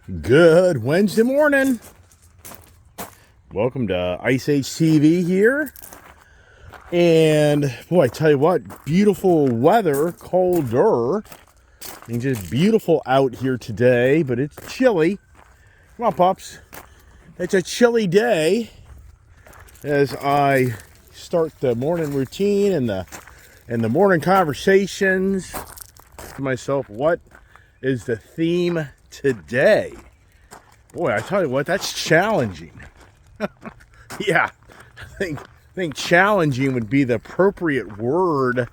Good Wednesday morning. Welcome to Ice Age TV here. And boy, I tell you what, beautiful weather, colder, and just beautiful out here today, but it's chilly. Come on, pups. It's a chilly day as I start the morning routine and the morning conversations to myself. What is the theme today? Boy, I tell you what, that's challenging. Yeah, I think challenging would be the appropriate word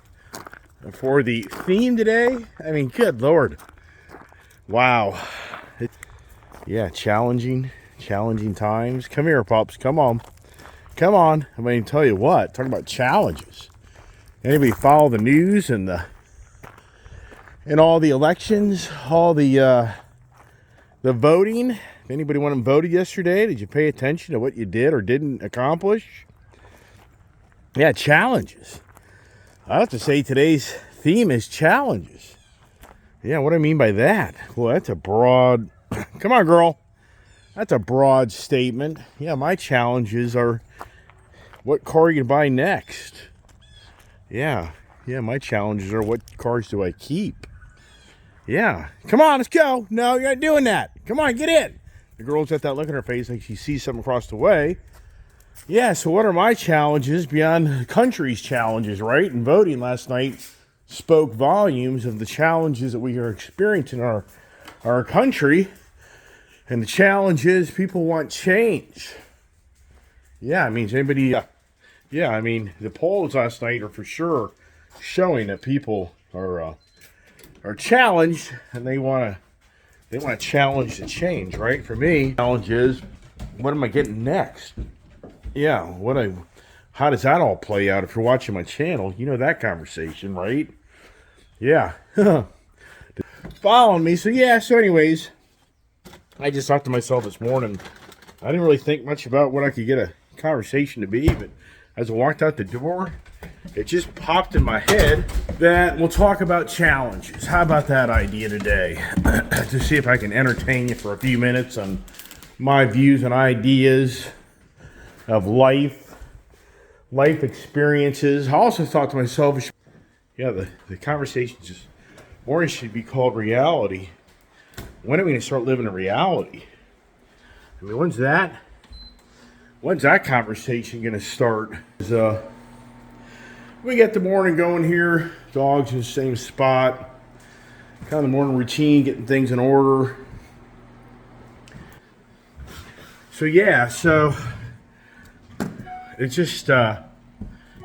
for the theme today. I mean, good Lord. Wow. Yeah, challenging times. Come here, pups. Come on. I mean, tell you what, talking about challenges. Anybody follow the news and all the elections, all the voting? If anybody went and voted yesterday, did you pay attention to what you did or didn't accomplish? Yeah, challenges. I have to say today's theme is challenges. Yeah, what do I mean by that? Well, that's a broad... Come on, girl. That's a broad statement. Yeah, my challenges are what car are you going to buy next? Yeah, my challenges are what cars do I keep? Yeah. Come on, let's go. No, you're not doing that. Come on, get in. The girl's got that look on her face like she sees something across the way. Yeah, so what are my challenges beyond the country's challenges, right? And voting last night spoke volumes of the challenges that we are experiencing in our country. And the challenge is people want change. Yeah, I mean, the polls last night are for sure showing that people are challenged and they want to challenge the change, right? For me, challenge is, what am I getting next? Yeah, how does that all play out? If you're watching my channel, you know that conversation, right? Yeah. Following me. So anyways, I just thought to myself this morning, I didn't really think much about what I could get a conversation to be, but as I walked out the door, it just popped in my head that we'll talk about challenges. How about that idea today? To see if I can entertain you for a few minutes on my views and ideas of life experiences. I also thought to myself, the conversation just more should be called reality. When are we going to start living in reality? I mean, when's that conversation going to start? We get the morning going here. Dogs in the same spot. Kind of the morning routine, getting things in order. So it's just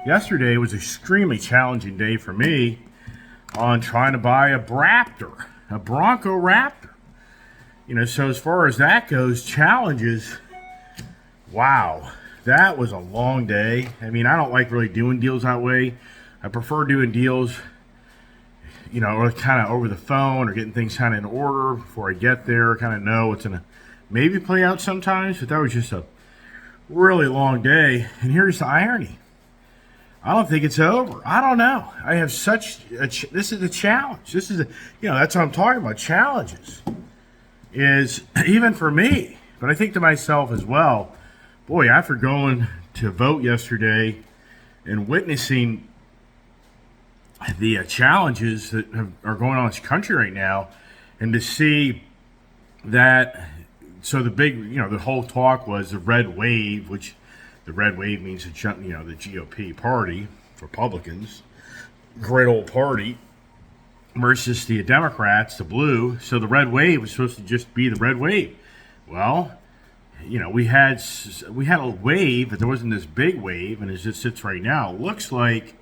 yesterday was an extremely challenging day for me on trying to buy a Bronco Raptor. So as far as that goes, challenges, wow, that was a long day. I mean, I don't like really doing deals that way. I prefer doing deals, or kind of over the phone or getting things kind of in order before I get there, kind of know what's going to maybe play out sometimes. But that was just a really long day. And here's the irony. I don't think it's over. I don't know. I have this is a challenge. This is that's what I'm talking about. Challenges is even for me, but I think to myself as well, boy, after going to vote yesterday and witnessing the challenges that are going on in this country right now, and to see that, so the big, the whole talk was the red wave, which the red wave means the GOP party, Republicans, great old party, versus the Democrats, the blue. So the red wave was supposed to just be the red wave. Well, we had a wave, but there wasn't this big wave, and as it sits right now, it looks like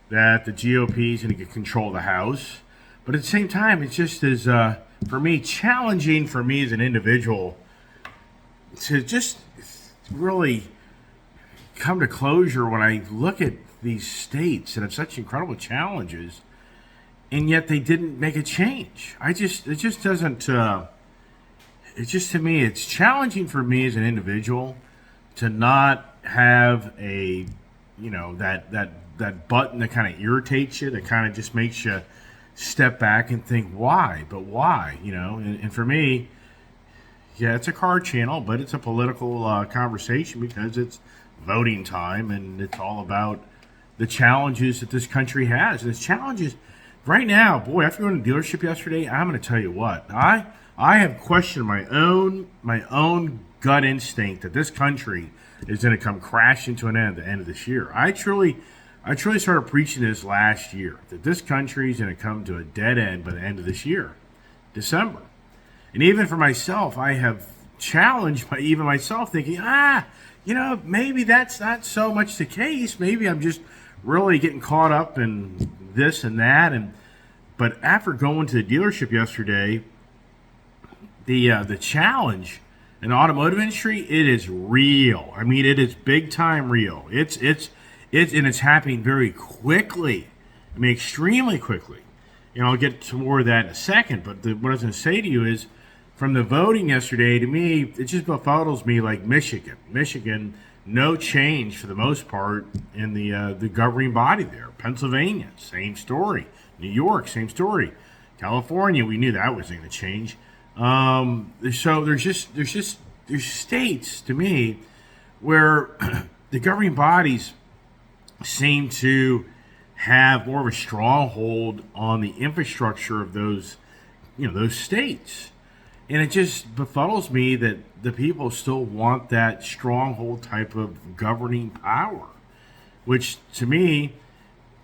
that the GOP is going to get control of the House. But at the same time, it's just as, for me, challenging for me as an individual to just really come to closure when I look at these states that have such incredible challenges, and yet they didn't make a change. It just doesn't, it's just, to me, it's challenging for me as an individual to not have a, that button that kind of irritates you, that kind of just makes you step back and think, why? But why? And for me, Yeah, it's a car channel, but it's a political conversation because it's voting time and it's all about the challenges that this country has. And its challenges right now, boy, after going to the dealership yesterday, I'm going to tell you what. I have questioned my own gut instinct that this country is going to come crashing to an end at the end of this year. I truly started preaching this last year that this country is going to come to a dead end by the end of this year, December. And even for myself, I have challenged even myself, thinking, maybe that's not so much the case. Maybe I'm just really getting caught up in this and that. But after going to the dealership yesterday, the challenge in the automotive industry, it is real. I mean, it is big time real. It's happening very quickly. I mean, extremely quickly. I'll get to more of that in a second. But what I was going to say to you is, from the voting yesterday, to me, it just befuddles me like Michigan. Michigan, no change for the most part in the governing body there. Pennsylvania, same story. New York, same story. California, we knew that wasn't going to change. So there's states to me where the governing bodies seem to have more of a stronghold on the infrastructure of those states. And it just befuddles me that the people still want that stronghold type of governing power, which to me,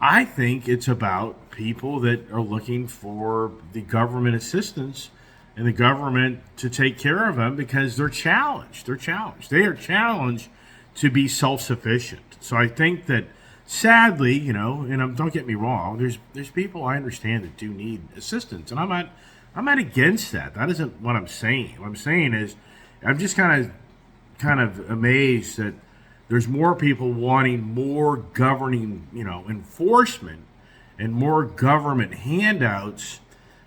I think it's about people that are looking for the government assistance and the government to take care of them because they're challenged. They are challenged to be self-sufficient. So I think that sadly, and don't get me wrong, there's people I understand that do need assistance, and I'm not against that. That isn't what I'm saying. What I'm saying is, I'm just kind of amazed that there's more people wanting more governing, enforcement and more government handouts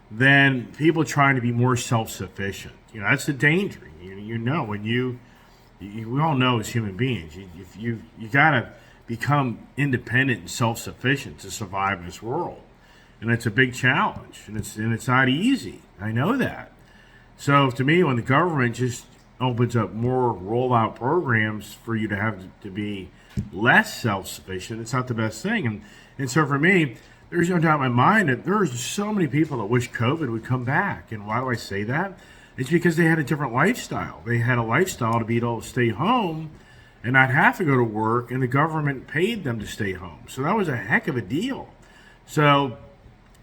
than people trying to be more self-sufficient. That's the danger. We all know as human beings, you gotta become independent and self-sufficient to survive in this world. And it's a big challenge, and it's not easy. I know that. So to me, when the government just opens up more rollout programs for you to have to be less self-sufficient, it's not the best thing. And so for me, there's no doubt in my mind that there's so many people that wish COVID would come back. And why do I say that? It's because they had a different lifestyle. They had a lifestyle to be able to stay home and not have to go to work, and the government paid them to stay home. So that was a heck of a deal. So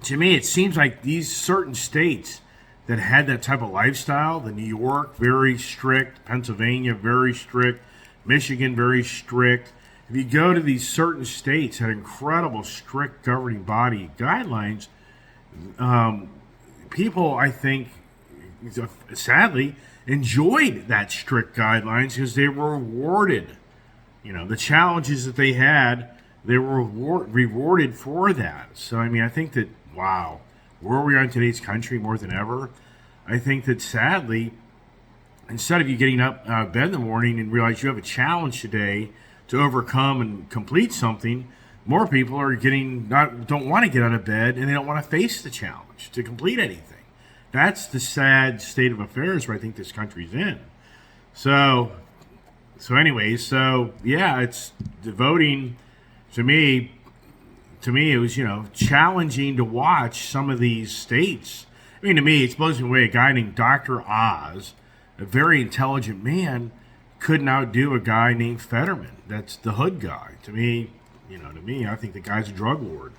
to me, it seems like these certain states that had that type of lifestyle, the New York, very strict, Pennsylvania, very strict, Michigan, very strict. If you go to these certain states that had incredible strict governing body guidelines, people, I think, sadly, enjoyed that strict guidelines because they were rewarded. The challenges that they had, they were rewarded for that. So, I think that, wow, where we are in today's country more than ever, I think that sadly, instead of you getting up out of bed in the morning and realize you have a challenge today to overcome and complete something, more people are don't want to get out of bed, and they don't want to face the challenge to complete anything. That's the sad state of affairs where I think this country's in. So yeah, it's the voting to me, it was, challenging to watch some of these states. To me, it's blows me away. A guy named Dr. Oz, a very intelligent man, couldn't outdo a guy named Fetterman. That's the hood guy. To me, I think the guy's a drug lord.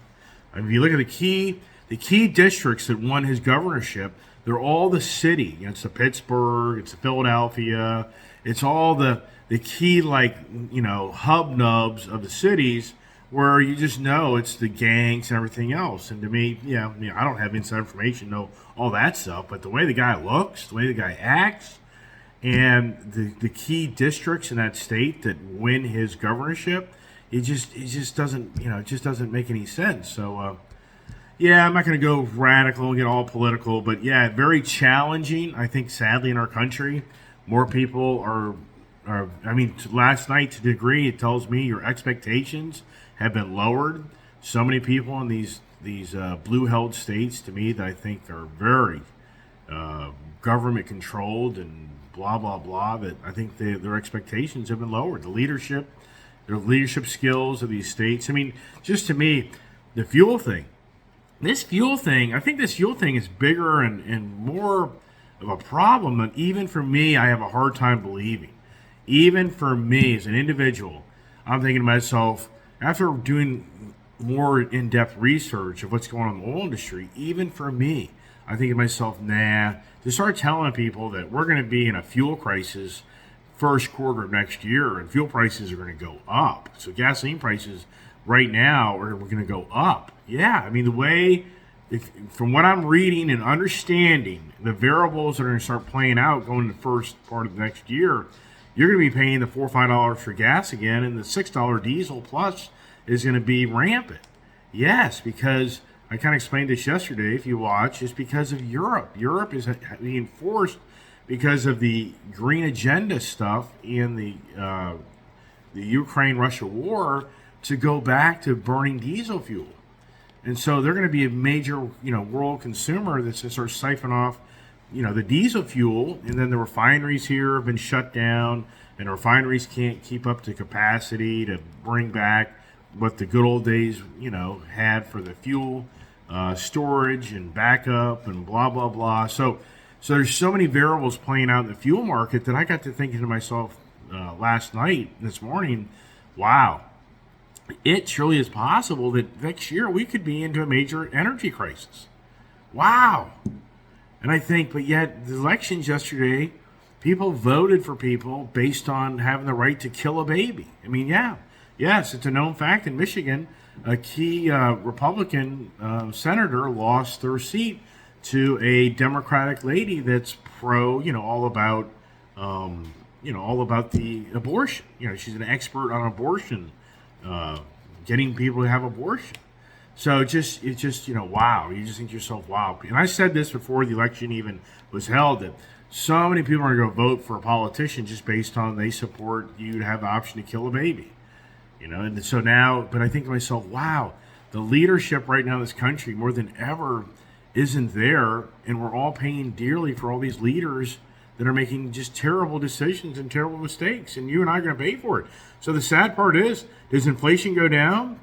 If you look at the key districts that won his governorship, they're all the city. It's the Pittsburgh, it's the Philadelphia, it's all the key, hub nubs of the cities where you just know it's the gangs and everything else. And to me, I don't have inside information, know all that stuff, but the way the guy looks, the way the guy acts, and the key districts in that state that win his governorship, it just doesn't make any sense. So, I'm not going to go radical and get all political, but very challenging. I think sadly in our country, more people are last night to the degree it tells me your expectations have been lowered. So many people in these blue held states to me that I think are very government controlled and blah blah blah, that I think their expectations have been lowered. Their leadership skills of these states. I mean, just to me, the fuel thing. I think this fuel thing is bigger and more of a problem than even for me, I have a hard time believing. Even for me as an individual, I'm thinking to myself, after doing more in-depth research of what's going on in the oil industry, even for me, I think to myself, nah, to start telling people that we're going to be in a fuel crisis first quarter of next year and fuel prices are going to go up. So gasoline prices right now are going to go up. Yeah, I mean, from what I'm reading and understanding, the variables that are going to start playing out going into the first part of next year, you're going to be paying the $4 or $5 for gas again, and the $6 diesel plus is going to be rampant. Yes, because I kind of explained this yesterday, if you watch, it's because of Europe. Europe is being forced because of the green agenda stuff in the Ukraine-Russia war to go back to burning diesel fuel. And so they're going to be a major, world consumer that's going to start siphoning off, the diesel fuel. And then the refineries here have been shut down, and the refineries can't keep up to capacity to bring back what the good old days, had for the fuel storage and backup and blah, blah, blah. So there's so many variables playing out in the fuel market that I got to thinking to myself this morning, wow. It truly is possible that next year we could be into a major energy crisis. Wow. And I think, but yet the elections yesterday, people voted for people based on having the right to kill a baby. I mean, yes, it's a known fact in Michigan. A key Republican senator lost their seat to a Democratic lady that's all about the abortion. She's an expert on abortion. Getting people to have abortion. So it's just wow. You just think to yourself, wow. And I said this before the election even was held, that so many people are going to vote for a politician just based on they support you to have the option to kill a baby. And so now, but I think to myself, wow, the leadership right now in this country more than ever isn't there, and we're all paying dearly for all these leaders that are making just terrible decisions and terrible mistakes, and you and I are going to pay for it. So the sad part is, does inflation go down?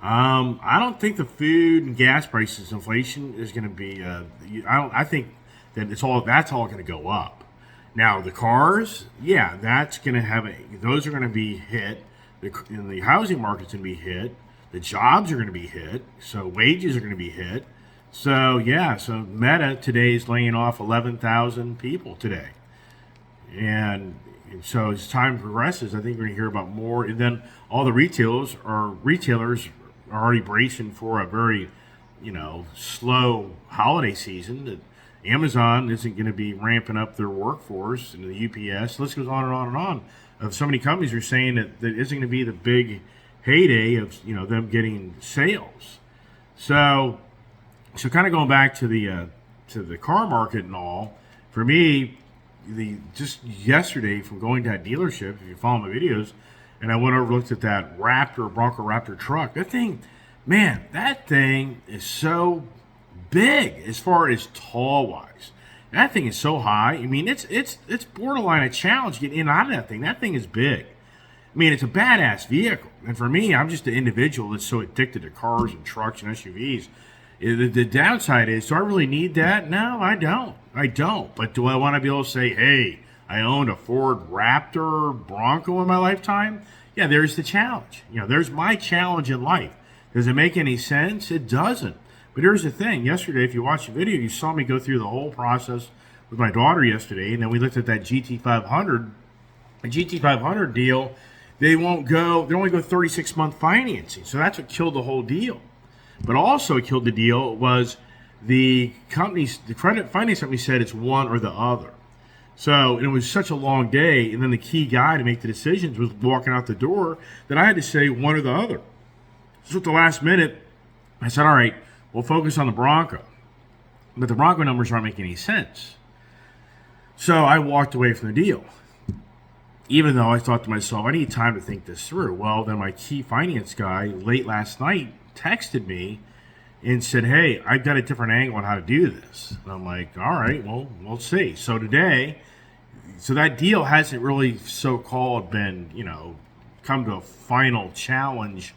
I don't think the food and gas prices inflation is going to be. I think that that's all going to go up. Now the cars, that's going to those are going to be hit. The housing market's going to be hit. The jobs are going to be hit. So wages are going to be hit. So Meta today is laying off 11,000 people today, and so as time progresses, I think we're going to hear about more. And then all the retailers are already bracing for a very, slow holiday season. That Amazon isn't going to be ramping up their workforce, and the UPS. The list goes on and on and on. Of so many companies are saying that isn't going to be the big heyday of them getting sales. So kind of going back to the car market and all, for me, just yesterday from going to that dealership, if you follow my videos, and I went over and looked at that Bronco Raptor truck. That thing is so big as far as tall wise. That thing is so high. I mean, it's borderline a challenge getting in and out of that thing. That thing is big. I mean, it's a badass vehicle. And for me, I'm just an individual that's so addicted to cars and trucks and SUVs. The downside is, do I really need that? No, I don't. But do I want to be able to say, hey, I owned a Ford Raptor Bronco in my lifetime? Yeah, there's the challenge. There's my challenge in life. Does it make any sense? It doesn't. But here's the thing. Yesterday, if you watched the video, you saw me go through the whole process with my daughter yesterday, and then we looked at that GT500. A GT500 deal, they only go 36-month financing. So that's what killed the whole deal. But also what killed the deal was the credit finance company said it's one or the other. So it was such a long day, and then the key guy to make the decisions was walking out the door that I had to say one or the other. So at the last minute, I said, all right, we'll focus on the Bronco. But the Bronco numbers aren't making any sense. So I walked away from the deal, even though I thought to myself, I need time to think this through. Well, then my key finance guy late last night texted me and said, hey, I've got a different angle on how to do this. And I'm like, all right, well, we'll see. So today, so that deal hasn't really so-called been, come to a final challenge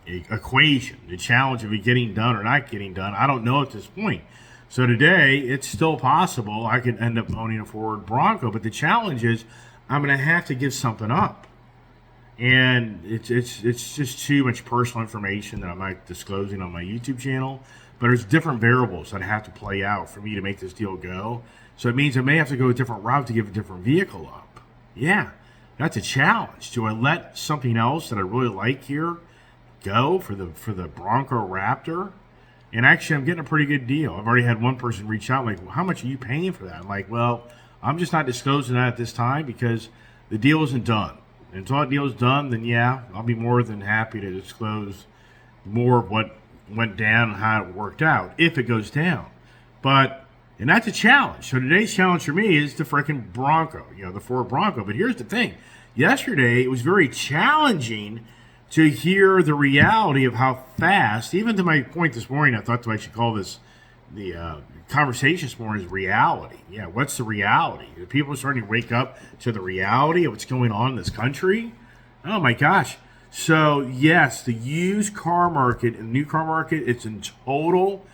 equation. The challenge of it getting done or not getting done, I don't know at this point. So today, it's still possible I could end up owning a Ford Bronco, but the challenge is I'm going to have to give something up. And it's just too much personal information that I'm not disclosing on my YouTube channel. But there's different variables that have to play out for me to make this deal go. So it means I may have to go a different route to give a different vehicle up. Yeah, that's a challenge. Do I let something else that I really like here go for the Bronco Raptor? And actually, I'm getting a pretty good deal. I've already had one person reach out like, well, how much are you paying for that? I'm like, well, I'm just not disclosing that at this time because the deal isn't done. And until that deal is done, then yeah, I'll be more than happy to disclose more of what went down and how it worked out, if it goes down. And that's a challenge. So today's challenge for me is the freaking Bronco, the Ford Bronco. But here's the thing. Yesterday, it was very challenging to hear the reality of how fast, even to my point this morning, I thought I should call this the conversation this morning is reality. Yeah, what's the reality? Are people starting to wake up to the reality of what's going on in this country? Oh my gosh. So yes, the used car market and new car market, it's in total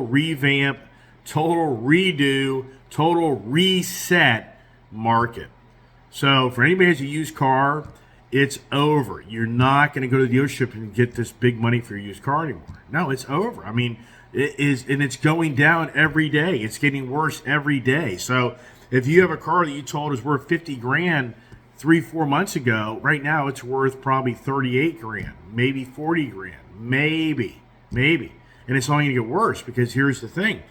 revamp, total redo, total reset market. So for anybody who has a used car, it's over. You're not going to go to the dealership and get this big money for your used car anymore. No, it's over. I mean, it is, and it's going down every day. It's getting worse every day. So if you have a car that you told was worth 50 grand 3-4 months ago, right now it's worth probably 38 grand, maybe 40 grand, maybe. And it's only going to get worse because here's the thing.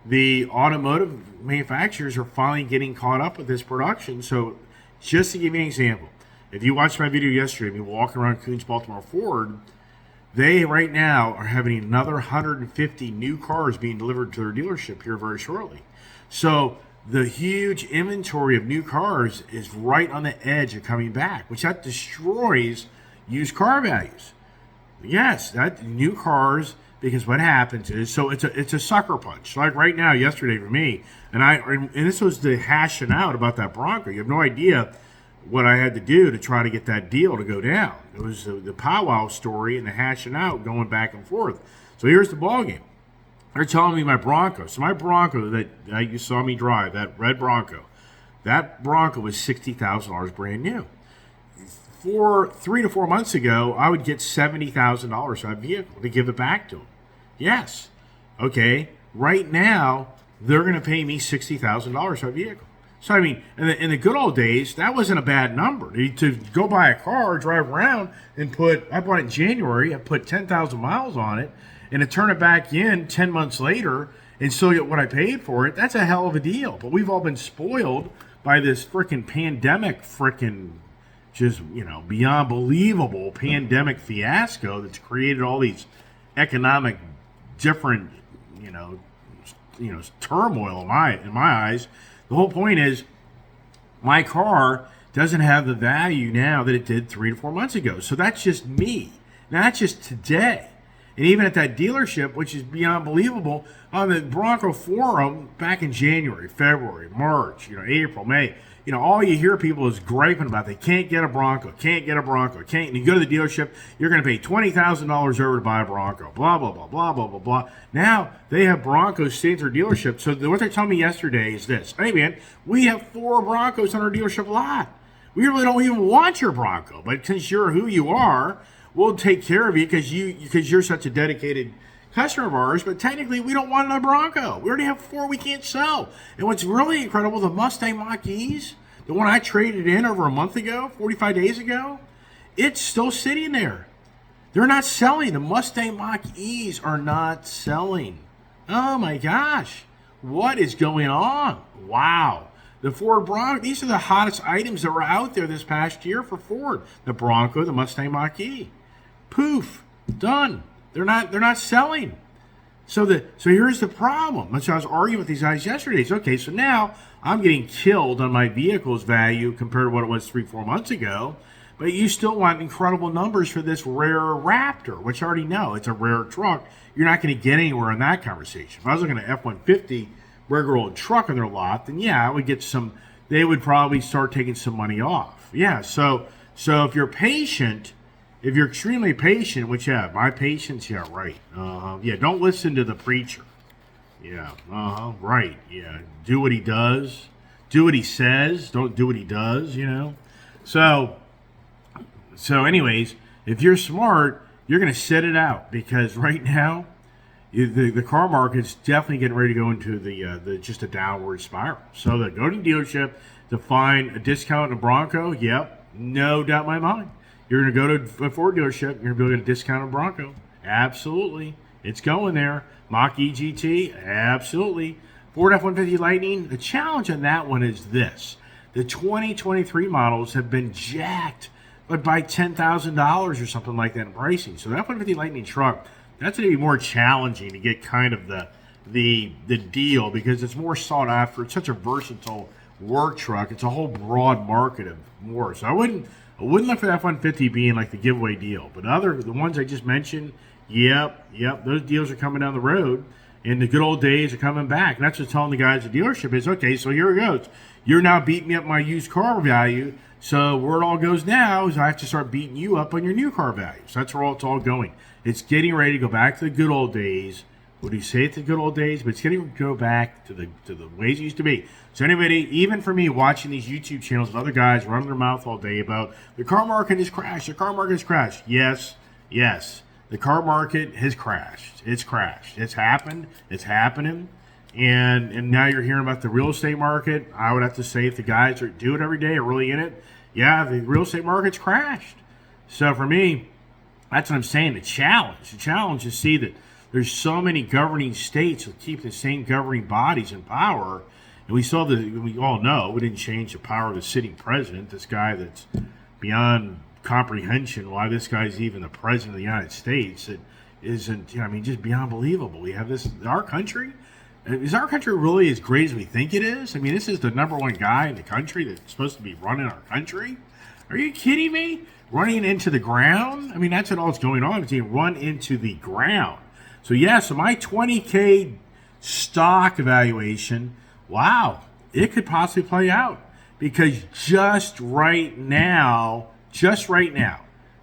The automotive manufacturers are finally getting caught up with this production. So just to give you an example, if you watched my video yesterday, me walking around Koons Baltimore Ford, they right now are having another 150 new cars being delivered to their dealership here very shortly. So the huge inventory of new cars is right on the edge of coming back, which that destroys used car values. Yes, that new cars, because what happens is, so it's a sucker punch. Like right now, yesterday for me, and this was the hashing out about that Bronco. You have no idea what I had to do to try to get that deal to go down. It was the powwow story and the hashing out going back and forth. So here's the ballgame. They're telling me my Bronco. So my Bronco that you saw me drive, that red Bronco, that Bronco was $60,000 brand new. 3 to 4 months ago, I would get $70,000 for that vehicle to give it back to them. Yes. Okay. Right now, they're going to pay me $60,000 for that vehicle. So, I mean, in the good old days, that wasn't a bad number. To go buy a car, drive around, and I bought it in January, I put 10,000 miles on it, and to turn it back in 10 months later and still get what I paid for it, that's a hell of a deal. But we've all been spoiled by this freaking pandemic just, beyond believable pandemic fiasco that's created all these economic different, turmoil in my eyes. The whole point is my car doesn't have the value now that it did 3 to 4 months ago. So that's just me. Now that's just today. And even at that dealership, which is beyond believable, on the Bronco forum back in January, February, March, April, May, all you hear people is griping about they can't get a Bronco, can't. And you go to the dealership, you're going to pay $20,000 over to buy a Bronco, blah, blah, blah, blah, blah, blah, blah. Now they have Broncos staying at their dealership. So what they're telling me yesterday is this. Hey, man, we have 4 Broncos on our dealership lot. We really don't even want your Bronco. But since you're who you are, we'll take care of you because you're such a dedicated customer of ours, but technically we don't want another Bronco. We already have 4 we can't sell. And what's really incredible, the Mustang Mach-E's, the one I traded in over a month ago, 45 days ago, it's still sitting there. They're not selling. The Mustang Mach-E's are not selling. Oh my gosh. What is going on? Wow. The Ford Bronco, these are the hottest items that were out there this past year for Ford. The Bronco, the Mustang Mach-E. Poof. Done. They're not selling. So here's the problem. So I was arguing with these guys yesterday. Okay, so now I'm getting killed on my vehicle's value compared to what it was 3-4 months ago. but you still want incredible numbers for this rare Raptor, which I already know it's a rare truck. You're not going to get anywhere in that conversation. If I was looking at F-150 regular old truck on their lot, then yeah, I would get some. They would probably start taking some money off. Yeah, so if you're patient, if you're extremely patient, which yeah, my patience, yeah, right. Yeah, don't listen to the preacher. Yeah, right. Yeah, do what he does, do what he says. Don't do what he does. So anyways, if you're smart, you're going to sit it out because right now, the car market's definitely getting ready to go into the just a downward spiral. So go to the dealership to find a discount in a Bronco. Yep, no doubt in my mind. You're going to go to a Ford dealership. You're going to be able to get a discount on a Bronco. Absolutely, it's going there. Mach-E GT, absolutely. Ford F-150 Lightning. The challenge on that one is this: the 2023 models have been jacked, but by $10,000 or something like that in pricing. So the F-150 Lightning truck, that's going to be more challenging to get kind of the deal because it's more sought after. It's such a versatile work truck. It's a whole broad market of more. So I wouldn't look for the F-150 being like the giveaway deal. But the ones I just mentioned, yep, those deals are coming down the road. And the good old days are coming back. And that's what telling the guys at the dealership is, okay, so here it goes. You're now beating me up my used car value. So where it all goes now is I have to start beating you up on your new car values. That's where it's all going. It's getting ready to go back to the good old days. What do you say it's the good old days? But it's going to go back to the ways it used to be. So anybody, even for me, watching these YouTube channels of other guys running their mouth all day about the car market has crashed. The car market has crashed. Yes. The car market has crashed. It's crashed. It's happened. It's happening. And now you're hearing about the real estate market. I would have to say if the guys that do it every day are really in it, yeah, the real estate market's crashed. So for me, that's what I'm saying. The challenge is see that there's so many governing states that keep the same governing bodies in power. And we all know we didn't change the power of the sitting president, this guy that's beyond comprehension why this guy's even the president of the United States. It isn't, just beyond believable. We have this in our country. Is our country really as great as we think it is? This is the number one guy in the country that's supposed to be running our country. Are you kidding me? Running into the ground? That's what all's going on. It's being run into the ground. So so my 20K stock evaluation, wow, it could possibly play out because just right now,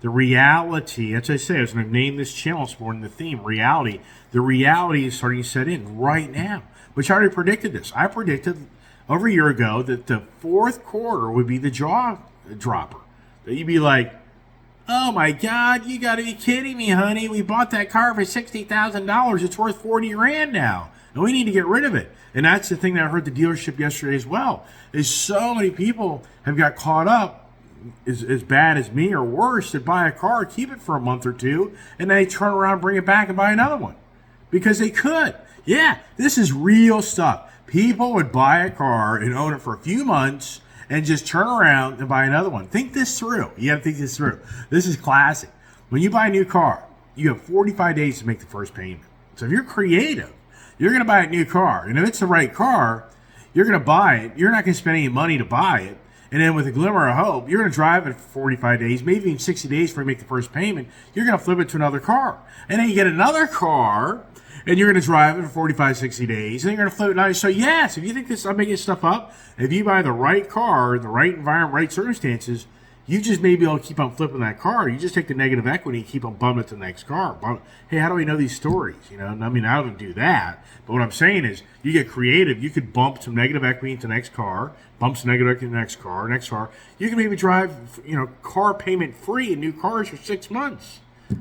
the reality, as I say, I was going to name this channel this morning, the theme, reality. The reality is starting to set in right now, which I already predicted this. I predicted over a year ago that the fourth quarter would be the jaw dropper. That you'd be like, oh my God, you got to be kidding me, honey. We bought that car for $60,000. It's worth $40,000 now. And we need to get rid of it. And that's the thing that I heard at the dealership yesterday as well, is so many people have got caught up as bad as me or worse that buy a car, keep it for a month or two, and then they turn around, bring it back, and buy another one because they could. Yeah, this is real stuff. People would buy a car and own it for a few months and just turn around and buy another one. Think this through. You got to think this through. This is classic. When you buy a new car, you have 45 days to make the first payment. So if you're creative, you're going to buy a new car. And if it's the right car, you're going to buy it. You're not going to spend any money to buy it. And then with a glimmer of hope, you're going to drive it for 45 days, maybe even 60 days before you make the first payment. You're going to flip it to another car. And then you get another car, and you're going to drive it for 45, 60 days, and you're going to flip it. So yes, if you think this, I'm making stuff up, if you buy the right car in the right environment, right circumstances, you just may be able to keep on flipping that car. You just take the negative equity and keep on bumping it to the next car. Hey, how do we know these stories? I don't do that. But what I'm saying is you get creative. You could bump some negative equity into the next car, bump some negative equity into the next car. You can maybe drive, car payment free in new cars for 6 months,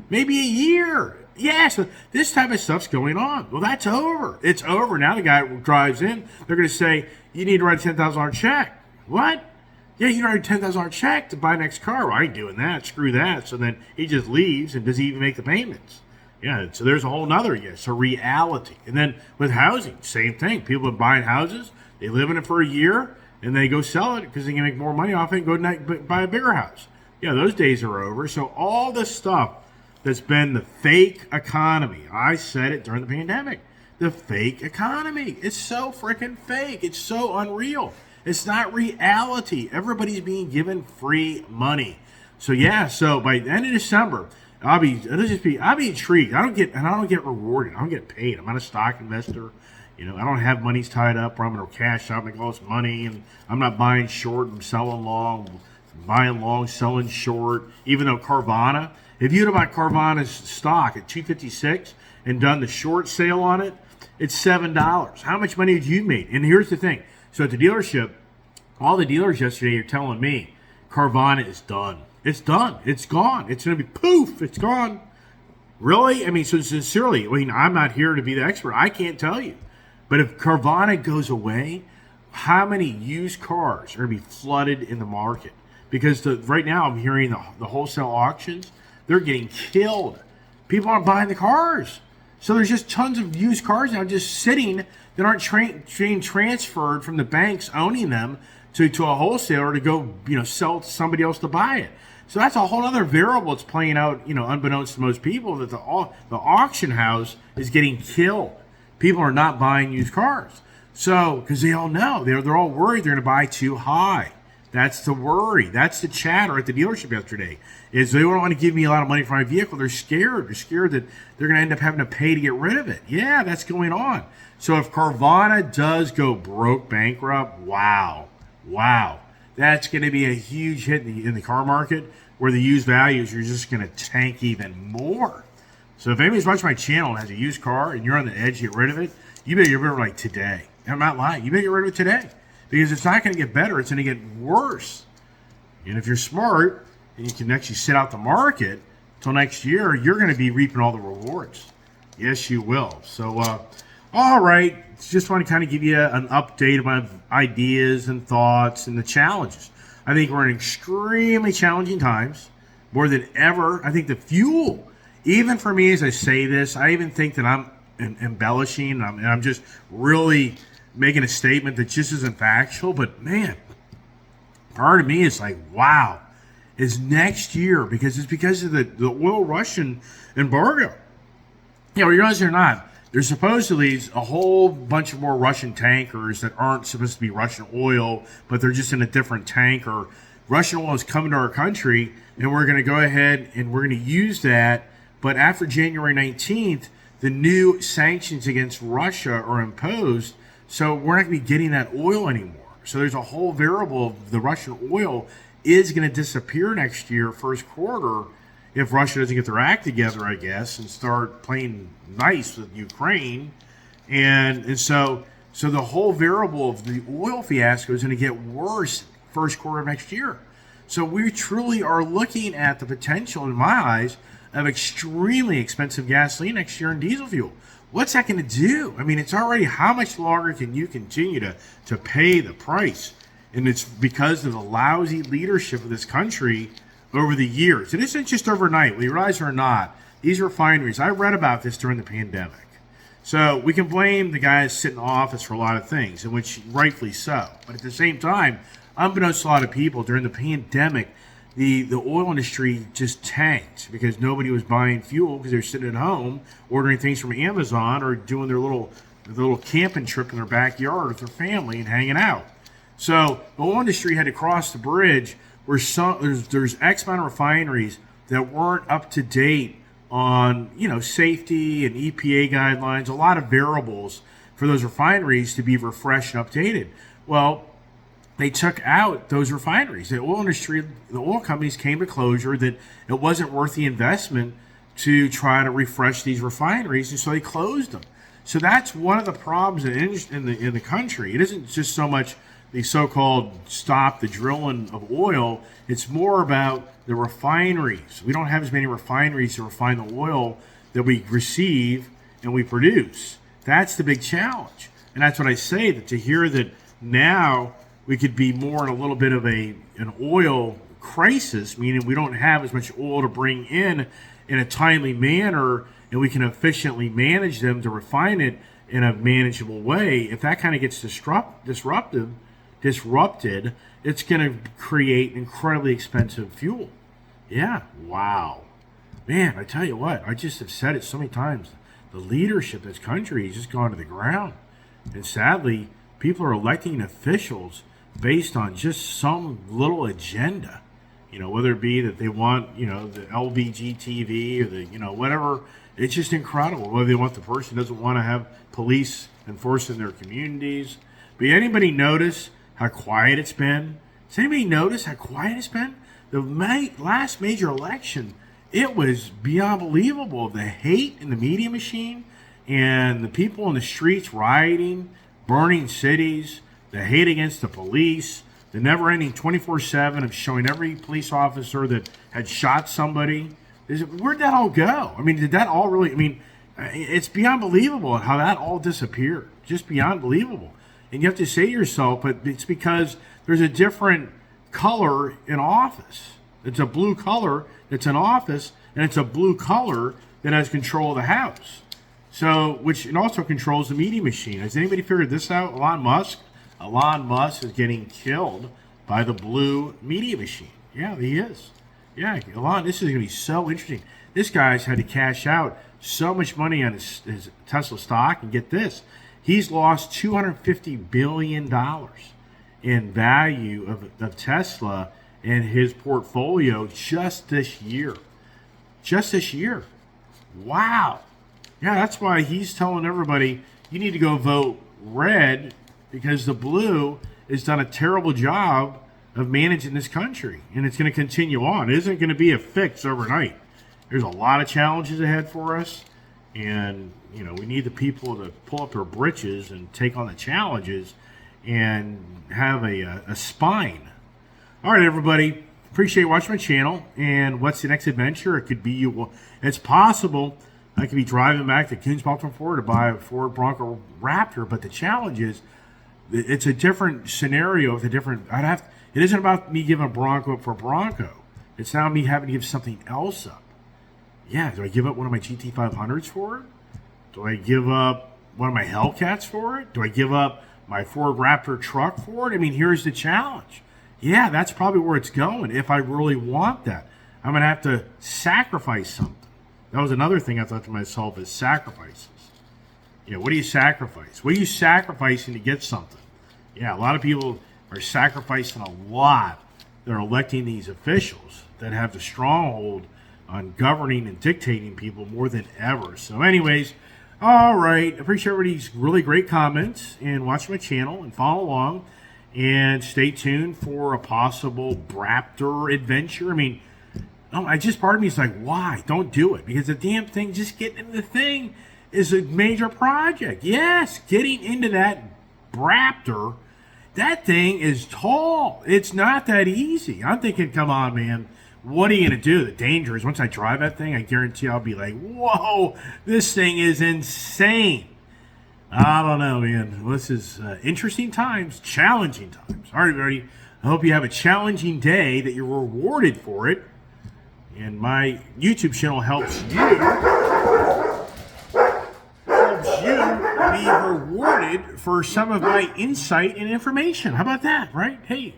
maybe a year. Yeah, so this type of stuff's going on. Well, that's over. It's over. Now the guy drives in. They're going to say, you need to write a $10,000 check. What? Yeah, you write a $10,000 check to buy next car. Well, I ain't doing that. Screw that. So then he just leaves, and does he even make the payments? Yeah, so there's a whole nother, so reality. And then with housing, same thing. People are buying houses. They live in it for a year, and they go sell it because they can make more money off it and go buy a bigger house. Yeah, those days are over. So all this stuff that's been the fake economy. I said it during the pandemic. The fake economy. It's so freaking fake. It's so unreal. It's not reality. Everybody's being given free money. So yeah, so by the end of December, I'll be intrigued. I don't get rewarded. I don't get paid. I'm not a stock investor. I don't have monies tied up where I'm going to cash out, make all this money, and I'm not buying short. I'm selling long, buying long, selling short. Even though Carvana, if you'd have bought Carvana's stock at 256 and done the short sale on it, it's $7. How much money did you make? And here's the thing. So at the dealership, all the dealers yesterday are telling me Carvana is done. It's done. It's gone. It's going to be poof. It's gone. Really? I mean, so sincerely, I'm not here to be the expert. I can't tell you. But if Carvana goes away, how many used cars are going to be flooded in the market? Because right now I'm hearing the wholesale auctions, they're getting killed. People aren't buying the cars. So there's just tons of used cars now just sitting that aren't being transferred from the banks owning them to a wholesaler to go, sell to somebody else to buy it. So that's a whole other variable that's playing out, unbeknownst to most people, that the auction house is getting killed. People are not buying used cars. So, because they all know, they're all worried they're going to buy too high. That's the worry. That's the chatter at the dealership yesterday, is they don't want to give me a lot of money for my vehicle. They're scared. They're scared that they're going to end up having to pay to get rid of it. Yeah, that's going on. So if Carvana does go broke, bankrupt, wow. That's going to be a huge hit in the car market, where the used values are just going to tank even more. So if anybody's watching my channel and has a used car and you're on the edge to get rid of it, you better get rid of it like today. I'm not lying. You better get rid of it today, because it's not going to get better. It's going to get worse. And if you're smart and you can actually sit out the market until next year, you're going to be reaping all the rewards. Yes, you will. So, all right. Just want to kind of give you an update of my ideas and thoughts and the challenges. I think we're in extremely challenging times, more than ever. I think the fuel, even for me as I say this, I even think that I'm embellishing, and I'm just really making a statement that just isn't factual. But man, part of me is like, wow, is next year, because it's because of the oil Russian embargo. You realize it or not, there's supposedly a whole bunch of more Russian tankers that aren't supposed to be Russian oil, but they're just in a different tanker. Russian oil is coming to our country, and we're going to go ahead and we're going to use that. But after January 19th, the new sanctions against Russia are imposed, so we're not going to be getting that oil anymore. So there's a whole variable of the Russian oil is going to disappear next year, first quarter, if Russia doesn't get their act together, I guess, and start playing nice with Ukraine. And so the whole variable of the oil fiasco is going to get worse first quarter of next year. So we truly are looking at the potential, in my eyes, of extremely expensive gasoline next year and diesel fuel. What's that going to do? I mean, it's already, how much longer can you continue to pay the price? And it's because of the lousy leadership of this country over the years. It isn't just overnight. We realize it or not, these refineries, I read about this during the pandemic. So we can blame the guys sitting in office for a lot of things, in which rightfully so. But at the same time, unbeknownst to a lot of people, during the pandemic, the oil industry just tanked because nobody was buying fuel because they were sitting at home ordering things from Amazon or doing their little camping trip in their backyard with their family and hanging out. So the oil industry had to cross the bridge where there's X amount of refineries that weren't up to date on safety and EPA guidelines, a lot of variables for those refineries to be refreshed and updated. Well, they took out those refineries. The oil industry, the oil companies came to closure that it wasn't worth the investment to try to refresh these refineries, and so they closed them. So that's one of the problems in the country. It isn't just so much the so-called stop the drilling of oil. It's more about the refineries. We don't have as many refineries to refine the oil that we receive and we produce. That's the big challenge. And that's what I say, that to hear that now we could be more in a little bit of an oil crisis, meaning we don't have as much oil to bring in a timely manner, and we can efficiently manage them to refine it in a manageable way. If that kind of gets disrupted, it's going to create incredibly expensive fuel. Yeah, wow. Man, I tell you what, I just have said it so many times. The leadership of this country has just gone to the ground. And sadly, people are electing officials based on just some little agenda. You know, whether it be that they want, you know, the LBGTV or the, you know, whatever. It's just incredible. Whether they want the person doesn't want to have police enforcing their communities. But anybody notice how quiet it's been? Does anybody notice how quiet it's been? The last major election, it was beyond believable. The hate in the media machine and the people in the streets rioting, burning cities, the hate against the police, the never-ending 24/7 of showing every police officer that had shot somebody. Where'd that all go? I mean, did that all really? I mean, it's beyond believable how that all disappeared. Just beyond believable. And you have to say to yourself, but it's because there's a different color in office. It's a blue color that's in office, and it's a blue color that has control of the House. So, which it also controls the media machine. Has anybody figured this out? Elon Musk is getting killed by the blue media machine. Yeah, he is. Yeah, Elon, this is going to be so interesting. This guy's had to cash out so much money on his Tesla stock, and get this, he's lost $250 billion in value of Tesla and his portfolio just this year. Just this year. Wow. Yeah, that's why he's telling everybody, you need to go vote red because the blue has done a terrible job of managing this country. And it's going to continue on. It isn't going to be a fix overnight. There's a lot of challenges ahead for us. And, you know, we need the people to pull up their britches and take on the challenges and have a spine. All right, everybody. Appreciate watching my channel. And what's the next adventure? It could be you. Well, it's possible I could be driving back to Kuhn's Baltimore Ford to buy a Ford Bronco Raptor. But the challenge is, it's a different scenario with a different. It isn't about me giving a Bronco up for a Bronco. It's now me having to give something else up. Yeah, do I give up one of my GT500s for it? Do I give up one of my Hellcats for it? Do I give up my Ford Raptor truck for it? I mean, here's the challenge. Yeah, that's probably where it's going if I really want that. I'm going to have to sacrifice something. That was another thing I thought to myself is sacrifices. You know, what do you sacrifice? What are you sacrificing to get something? Yeah, a lot of people are sacrificing a lot. They're electing these officials that have the stronghold on governing and dictating people more than ever. So anyways, all right. Appreciate everybody's really great comments and watch my channel and follow along and stay tuned for a possible Raptor adventure. I mean, part of me is like, why? Don't do it. Because the damn thing, just getting into the thing is a major project. Yes, getting into that Raptor, that thing is tall. It's not that easy. I'm thinking, come on, man. What are you going to do? The danger is once I drive that thing, I guarantee I'll be like, whoa, this thing is insane. I don't know, man. Well, this is interesting times, challenging times. All right, everybody. I hope you have a challenging day, that you're rewarded for it. And my YouTube channel helps you be rewarded for some of my insight and information. How about that, right? Hey.